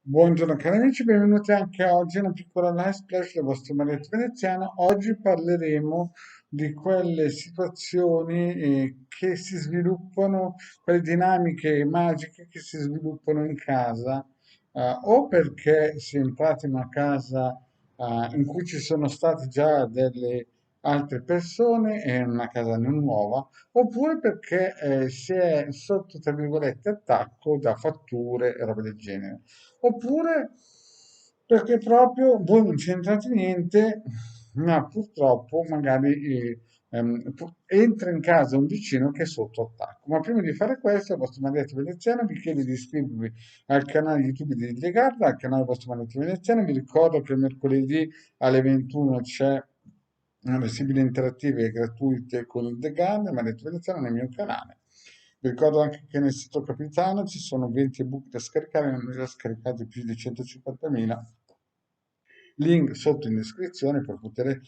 Buongiorno cari amici, benvenuti anche oggi a una piccola live splash del vostro Marietto Veneziano. Oggi parleremo di quelle situazioni che si sviluppano, quelle dinamiche magiche che si sviluppano in casa, o perché si è entrati in una casa in cui ci sono state già delle altre persone, è una casa non nuova, oppure perché si è sotto, tra virgolette, attacco da fatture e roba del genere. Oppure perché proprio voi non c'entrate niente, ma purtroppo magari entra in casa un vicino che è sotto attacco. Ma prima di fare questo, il vostro Marietto Veneziano vi chiede di iscrivervi al canale YouTube di Legarda, al canale del vostro Marietto Veneziano. Vi ricordo che mercoledì alle 21 c'è le sibili interattive e gratuite con il The Gun, Marietto Veneziano nel mio canale. Vi ricordo anche che nel sito Capitano ci sono 20 ebook da scaricare, ne hanno già scaricati più di 150.000. Link sotto in descrizione per poter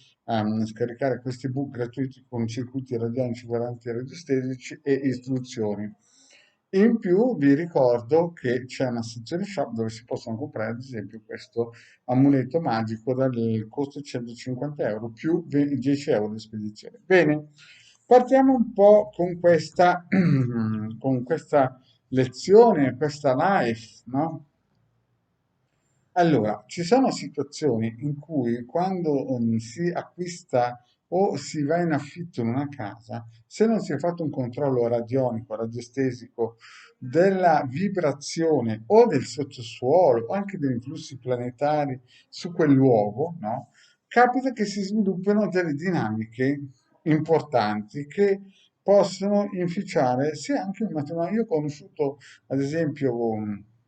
scaricare questi ebook gratuiti con circuiti radionici, guaranti radiostetici e istruzioni. In più vi ricordo che c'è una sezione shop dove si possono comprare ad esempio questo amuleto magico dal costo di 150 euro più 10 euro di spedizione. Bene, partiamo un po' con questa lezione, questa live, no? Allora, ci sono situazioni in cui quando si acquista o si va in affitto in una casa, se non si è fatto un controllo radionico, radiestesico della vibrazione o del sottosuolo o anche degli influssi planetari su quel luogo, no? Capita che si sviluppino delle dinamiche importanti che possono inficiare sia anche il matrimonio. Io ho conosciuto, ad esempio,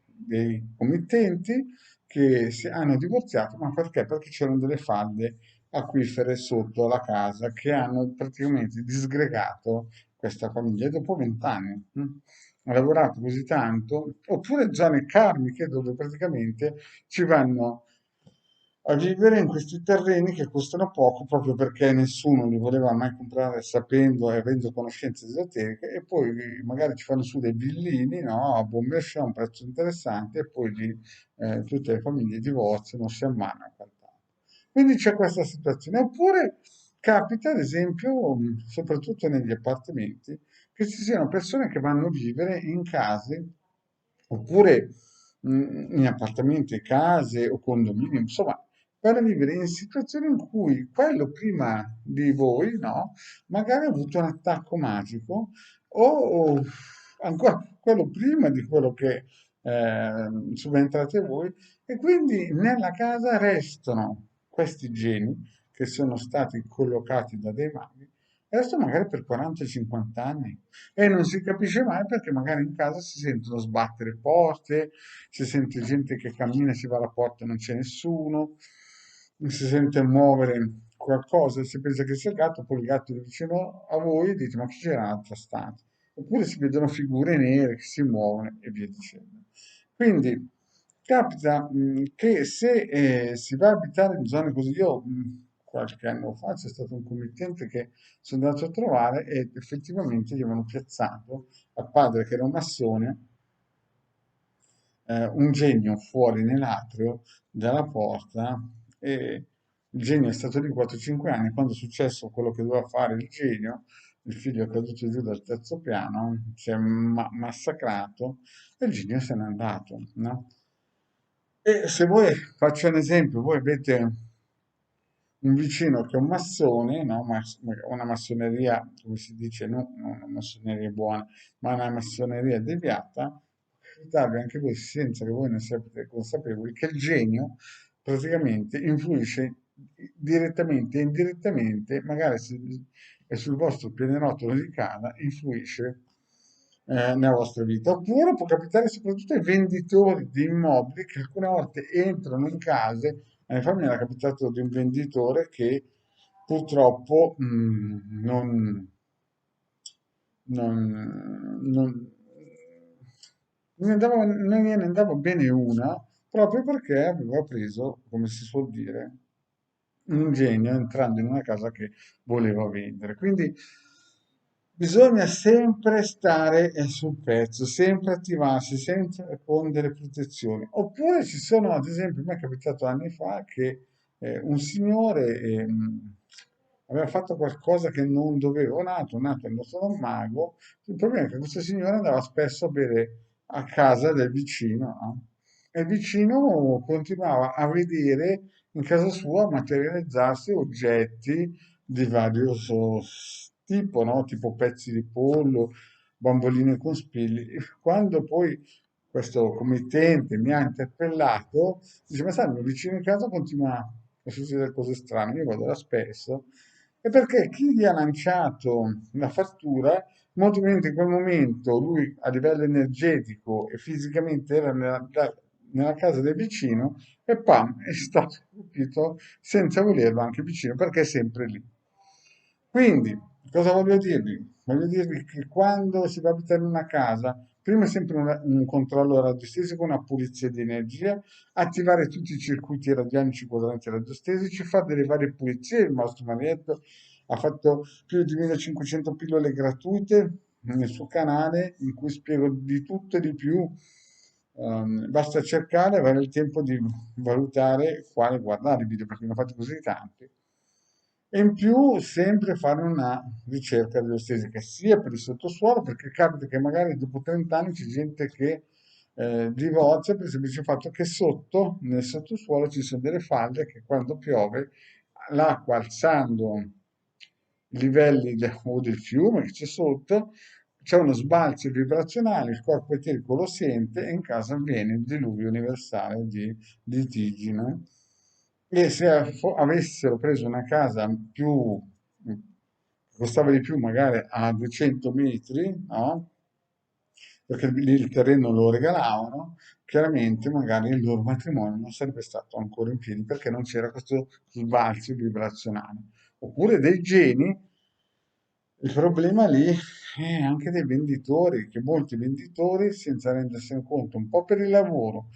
dei committenti che si hanno divorziato, ma perché? Perché c'erano delle falde acquifere sotto la casa che hanno praticamente disgregato questa famiglia dopo 20 anni. Ha lavorato così tanto, oppure zone karmiche dove praticamente ci vanno a vivere in questi terreni che costano poco proprio perché nessuno li voleva mai comprare sapendo e avendo conoscenze esoteriche e poi magari ci fanno su dei villini, no, a buon mercato a un prezzo interessante e poi lì tutte le famiglie divorziano, si ammanano e quant'altro. Quindi c'è questa situazione. Oppure capita, ad esempio, soprattutto negli appartamenti, che ci siano persone che vanno a vivere in case oppure in appartamenti, case o condomini, insomma, vanno a vivere in situazioni in cui quello prima di voi, no, magari ha avuto un attacco magico o ancora quello prima di quello che subentrate voi e quindi nella casa restano questi geni che sono stati collocati da dei maghi, restano magari per 40-50 anni e non si capisce mai perché magari in casa si sentono sbattere porte, si sente gente che cammina, si va alla porta e non c'è nessuno, si sente muovere qualcosa, si pensa che sia il gatto, poi il gatto è vicino a voi e dite ma chi c'era nell'altra stanza? Oppure si vedono figure nere che si muovono e via dicendo. Quindi capita che se si va a abitare in zone così, io qualche anno fa c'è stato un committente che sono andato a trovare e effettivamente gli avevano piazzato al padre che era un massone un genio fuori nell'atrio dalla porta e il genio è stato lì 4-5 anni. Quando è successo quello che doveva fare il genio, il figlio è caduto giù dal terzo piano, si è massacrato e il genio se n'è andato, no? E se voi, faccio un esempio, voi avete un vicino che è un massone, no? Una massoneria, come si dice, non una massoneria buona, ma una massoneria deviata, capitarvi anche voi senza che voi ne siate consapevoli che il genio praticamente influisce direttamente e indirettamente, magari se è sul vostro pianerottolo di casa, influisce nella vostra vita. Oppure può capitare soprattutto ai venditori di immobili che alcune volte entrano in case. A mia famiglia era capitato di un venditore che purtroppo non non gliene andava bene una proprio perché aveva preso, come si suol dire, un genio entrando in una casa che voleva vendere. Quindi Bisogna sempre stare sul pezzo, sempre attivarsi, sempre con delle protezioni. Oppure ci sono, ad esempio, a me è capitato anni fa che un signore aveva fatto qualcosa che non doveva, nato è andato da un mago. Il problema è che questo signore andava spesso a bere a casa del vicino, no? E il vicino continuava a vedere in casa sua materializzarsi oggetti di vario tipo, no? Tipo pezzi di pollo, bamboline con spilli. E quando poi questo committente mi ha interpellato, dice, ma sai, il mio vicino in casa continua a succedere cose strane, io vado là spesso, e perché chi gli ha lanciato la fattura, molto probabilmente in quel momento lui a livello energetico e fisicamente era nella casa del vicino e pam, è stato colpito senza volerlo anche vicino perché è sempre lì. Quindi, cosa voglio dirvi? Voglio dirvi che quando si va a abitare in una casa, prima è sempre un controllo radiostesi con una pulizia di energia, attivare tutti i circuiti radionici quadranti radiostesici, fare delle varie pulizie. Il nostro Marietto ha fatto più di 1500 pillole gratuite nel suo canale in cui spiego di tutto e di più. Basta cercare e avere il tempo di valutare quale guardare i video perché ne ho fatti così tanti. E in più sempre fare una ricerca geostesica sia per il sottosuolo, perché capita che magari dopo 30 anni c'è gente che divorzia per il semplice fatto che sotto, nel sottosuolo, ci sono delle falde che quando piove l'acqua alzando i livelli o del fiume che c'è sotto, c'è uno sbalzo vibrazionale, il corpo eterico lo sente e in casa avviene il diluvio universale di litigine. E se avessero preso una casa più, che costava di più, magari a 200 metri, no? Perché lì il terreno lo regalavano, chiaramente magari il loro matrimonio non sarebbe stato ancora in piedi perché non c'era questo sbalzo vibrazionale. Oppure dei geni, il problema lì è anche dei venditori, che molti venditori, senza rendersene conto, un po' per il lavoro,